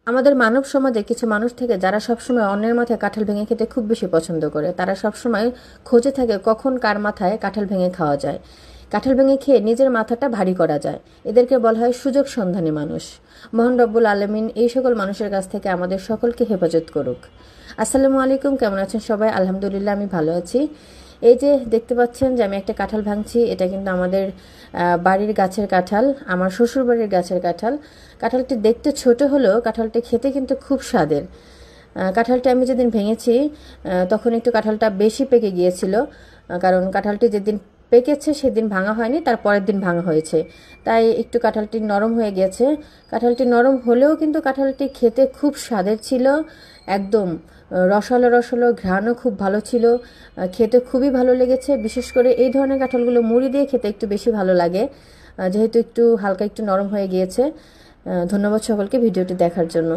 আমাদের মানব সমাজে কিছু মানুষ থেকে যারা সবসময় অন্যের মাথায় কাঁঠাল ভেঙে খেতে খুব বেশি পছন্দ করে। তারা সবসময় খোঁজে থাকে কখন কার মাথায় কাঁঠাল ভেঙে খাওয়া যায়, কাঁঠাল ভেঙে খেয়ে নিজের মাথাটা ভারী করা যায়। এদেরকে বলা হয় সুযোগ সন্ধানী মানুষ। মহান রব্বুল আলমিন এই সকল মানুষের কাছ থেকে আমাদের সকলকে হেফাজত করুক। আসসালামু আলাইকুম, কেমন আছেন সবাই? আলহামদুলিল্লাহ, আমি ভালো আছি। এই যে দেখতে পাচ্ছেন যে আমি একটা কাঁঠাল ভাঙছি, এটা কিন্তু আমাদের বাড়ির গাছের কাঁঠাল, আমার শ্বশুর বাড়ির গাছের কাঁঠাল। কাঁঠালটি দেখতে ছোট হলেও কাঁঠালটি খেতে কিন্তু খুব স্বাদের। কাঁঠালটি আমি যেদিন ভেঙেছি তখন একটু কাঁঠালটা বেশি পেকে গিয়েছিল, কারণ কাঁঠালটি যেদিন পেকেছে সেদিন ভাঙা হয়নি, তার পরের দিন ভাঙা হয়েছে, তাই একটু কাঁঠালটি নরম হয়ে গেছে। কাঁঠালটি নরম হলেও কিন্তু কাঁঠালটি খেতে খুব স্বাদের ছিল, একদম রসালো রসালো, ঘ্রাণও খুব ভালো ছিল, খেতে খুবই ভালো লেগেছে। বিশেষ করে এই ধরনের কাঁঠালগুলো মুড়ি দিয়ে খেতে একটু বেশি ভালো লাগে, যেহেতু একটু হালকা একটু নরম হয়ে গিয়েছে। ধন্যবাদ সকলকে ভিডিওটি দেখার জন্য।